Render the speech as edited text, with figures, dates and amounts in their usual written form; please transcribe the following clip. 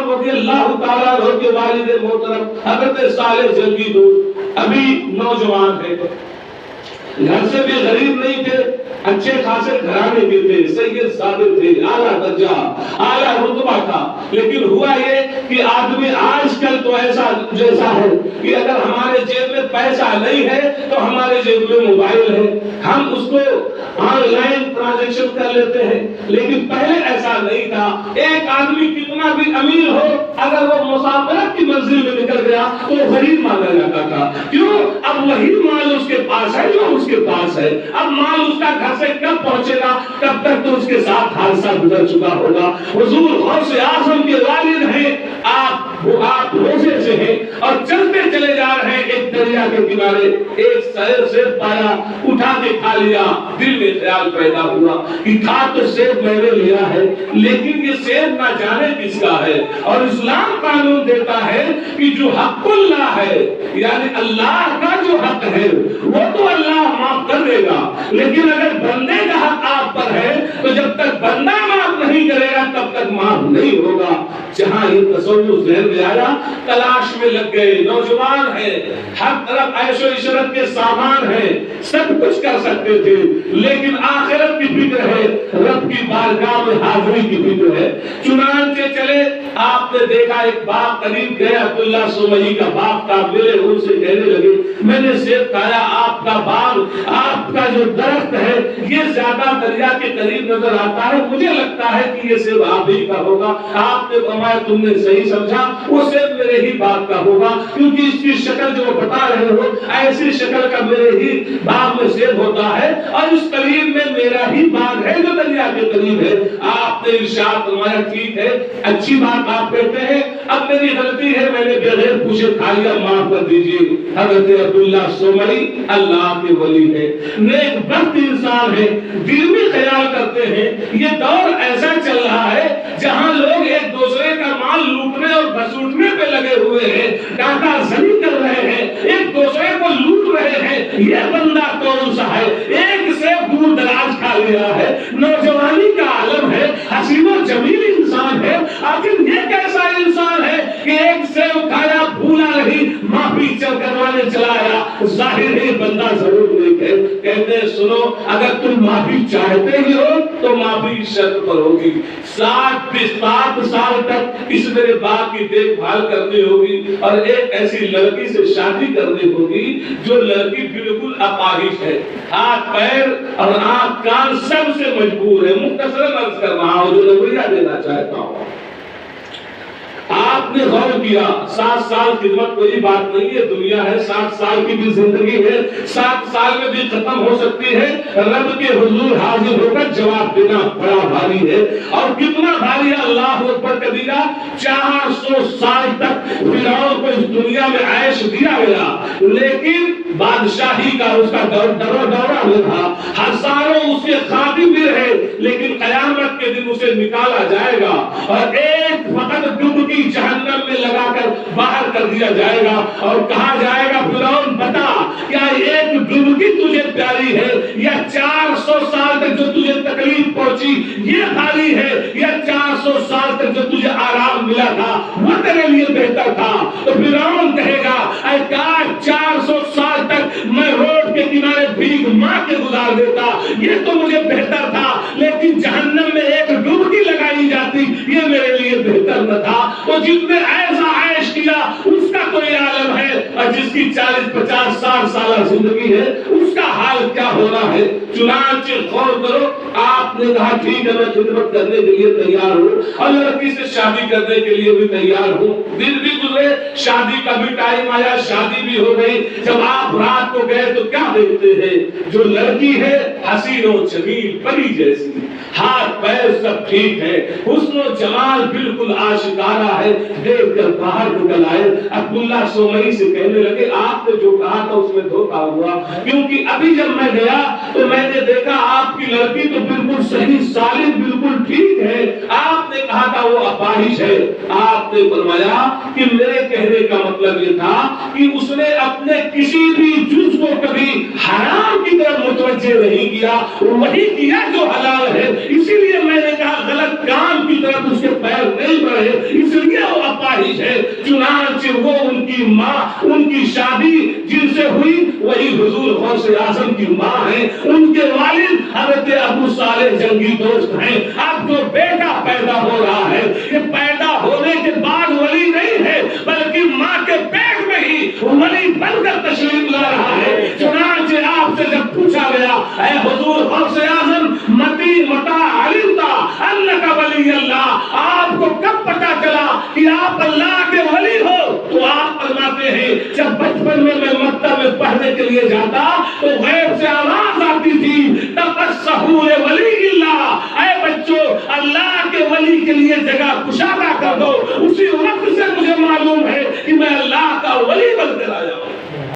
رضی اللہ تعالیٰ عنہ کے والد محترم حضرت صالح جنگی دوست ابھی نوجوان ہے، گھر سے بھی غریب نہیں تھے، اچھے خاصے گھرانے کے تھے، سید زادے تھے، اعلیٰ درجہ اعلیٰ رتبہ تھا، لیکن ہوا یہ کہ آدمی آج کل تو ایسا جیسا ہے کہ اگر ہمارے جیب میں پیسہ نہیں ہے تو ہمارے جیب میں موبائل ہے، ہم اس کو آن لائن ٹرانزیکشن کر لیتے ہیں، لیکن پہلے ایسا نہیں تھا۔ ایک آدمی کتنا بھی امیر ہو اگر وہ مسافرت کی منزل میں نکل گیا تو غریب مانا جاتا تھا، کیوں؟ اب وہی مال اس کے پاس ہے جو اس کے پاس ہے، اب مال اس کا گھر سے کب پہنچے گا؟ کب تک تو اس کے ساتھ حادثہ گزر چکا ہوگا۔ حضور غوث اعظم کے والد ہیں، آپ روزے سے ہیں اور چلتے چلے جا رہے ہیں، ایک دریا کے کنارے ایک سیب پایا، اٹھا کے کھا لیا، دل میں خیال پیدا ہوا کہ کھا تو سیب میں نے لیا ہے، لیکن یہ سیب نہ جانے کس کا ہے، اور اسلام قانون دیتا ہے کہ جو حق اللہ ہے، یعنی اللہ کا جو حق ہے وہ تو اللہ معاف کر دے گا، لیکن اگر بندے کا حق آپ پر ہے تو جب تک بندہ معاف نہیں کرے گا تب تک معاف نہیں ہوگا۔ جہاں یہ تصور ذہن میں آیا، تلاش میں لگ گئے، نوجوان ہیں، ہر طرف عیش و عشرت کے سامان ہیں، سب کچھ کر سکتے تھے، لیکن آخرت کی فکر ہے، رب کی بارگاہ میں حاضری کی فکر ہے۔ چنانچہ چلے، آپ نے دیکھا ایک باغ قریب گئے، عبداللہ سومئی کا باغ تھا، ملے ان سے کہنے لگے میں نے سیب کھایا، آپ کا باغ، آپ کا جو درخت ہے یہ زیادہ دریا کے قریب نظر آتا ہے، مجھے لگتا ہے کہ یہ سیب آپ ہی کا ہوگا۔ آپ نے فرمایا تم نے صحیح سمجھا، وہ سیب میرے ہی باغ کا ہوگا، کیونکہ اس کی شکل جو بتا رہے ہو ایسی شکل کا میرے ہی باغ میں سیب ہوتا ہے، اور اس قریب میں میرا ہی باغ ہے جو دریا کے قریب ہے۔ آپ نے ارشاد فرمایا ٹھیک ہے، اچھی بات آپ کہتے ہیں، اب میری غلطی ہے، میں نے بغیر پوچھے کھا لیا، معاف کر دیجیے۔ حضرت عبداللہ سومئی اللہ کے ولی ہے، نیک بخت انسان ہے، دل میں خیال کرتے ہیں یہ دور ایسا چل رہا ہے جہاں لوگ ایک دوسرے کا مال لوٹنے اور گھسوٹنے پہ لگے ہوئے ہیں، ڈاکہ زنی کر رہے ہیں، ایک دوسرے کو لوٹ رہے ہیں۔ یہ بندہ کون سا ہے؟ ایک سے دور دراز کھا لیا ہے، نوجوانی کا عالم ہے، حسین و جمیل انسان ہے، آخر یہ کیسا انسان ہے کہ ایک سے کھایا بھولا نہیں، معافی کروانے چلایا؟ ظاہر ہے بندہ ضرور نیک ہے۔ کہتے ہیں سنو، اگر تم معافی چاہتے ہی ہو تو معافی شرط پر ہوگی، 7 سال تک اس میرے باغ کی دیکھ بھال کرنی ہوگی، اور ایک ایسی لڑکی سے شادی کرنی ہوگی جو لڑکی بالکل اپاہج ہے، ہاتھ پیر اور آنکھ کان سب سے مجبور ہے۔ مختصراً عرض کر رہا ہوں جو نظریہ دینا چاہتا ہوں۔ آپ نے غور کیا 7 سال خدمت کوئی بات نہیں ہے، دنیا ہے، 7 سال کی بھی زندگی ہے، 7 سال میں بھی ختم ہو سکتی ہے، رب کے حضور حاضر ہو کر جواب دینا بڑا بھاری ہے، اور کتنا بھاری ہے اللہ اکبر کبیرہ۔ 400 سال تک فرعون کو اس دنیا میں عیش دیا گیا، لیکن بادشاہی کا اس کا دورہ نہیں رہا، ہزاروں اس کے خادم بھی رہے، لیکن قیامت کے دن اسے نکالا جائے گا اور ایک فقط ڈبکی جہنم میں لگا کر باہر کر دیا جائے گا، اور کہا جائے گا فرعون بتا کیا ایک ڈبکی تجھے پیاری ہے، یا 400 سال تک جو تجھے تکلیف پہنچی یہ خالی ہے، یا 400 سال تک جو تجھے آرام ملا تھا وہ تیرے لیے بہتر تھا؟ تو فرعون کہے گا اے کاش 400 سال تک میں روڈ کے کنارے بھیک ماں کے گزار دیتا، یہ تو مجھے بہتر تھا، لیکن جہنم میں ایک ڈبکی لگائی جاتی یہ میرے لیے بہتر نہ تھا۔ تو جس نے ایسا عیش کیا اس کا کوئی عالم ہے، اور جس کی 40-50 سالہ زندگی ہے اس کا حال کیا ہونا ہے؟ چنانچہ غور کرو، آپ نے کہا ٹھیک ہے میں خدمت کرنے کے لیے تیار ہوں، اور لڑکی سے شادی کرنے کے لیے بھی تیار ہوں۔ دن بھی گزرے، شادی کا بھی ٹائم آیا، شادی بھی ہو گئی۔ جب آپ رات کو گئے تو کیا دیکھتے ہیں؟ جو لڑکی ہے حسین و جمیل پری جیسی، ہاتھ پیر سب ٹھیک ہے، حسن و جمال بالکل آشکارا ہے، دیکھ کر باہر نکل آئے۔ عبداللہ سومئی سے کہنے لگے آپ نے جو کہا تھا اس میں دھوکہ ہوا، کیونکہ ابھی جب میں گیا تو میں نے دیکھا آپ کی لڑکی تو بالکل صحیح سالم بالکل ٹھیک ہے، آپ نے کہا تھا وہ اپاہج ہے۔ آپ نے فرمایا کہ میرے کہنے کا مطلب یہ تھا کہ اس نے اپنے کسی بھی جز کو کبھی حرام کی طرف متوجہ نہیں کیا، وہی کیا جو حلال ہے، اسی لیے میں نے کہا غلط کام کی طرف اس کے پیر نہیں بڑھے، اس لیے وہ خواہش ہے، چنانچہ وہ ان کی ماں، ان کی شادی جن سے ہوئی وہی حضور غوث اعظم کی ماں ہیں، ان کے والد حضرت ابو صالح جنگی دوست ہیں۔ اب جو بیٹا پیدا ہو رہا ہے یہ پیدا ہونے کے بعد ولی نہیں ہے بلکہ ماں کے پیٹ میں ہی ولی بن کر تشریف لا رہا ہے۔ چنانچہ آپ سے جب پوچھا گیا اے حضور غوث اعظم متى علمت انک ولی اللہ، آپ کو کب پتا چلا کہ آپ اللہ کے ولی ہو؟ تو آپ فرماتے ہیں جب بچپن میں مکہ میں پڑھنے کے لیے جاتا تو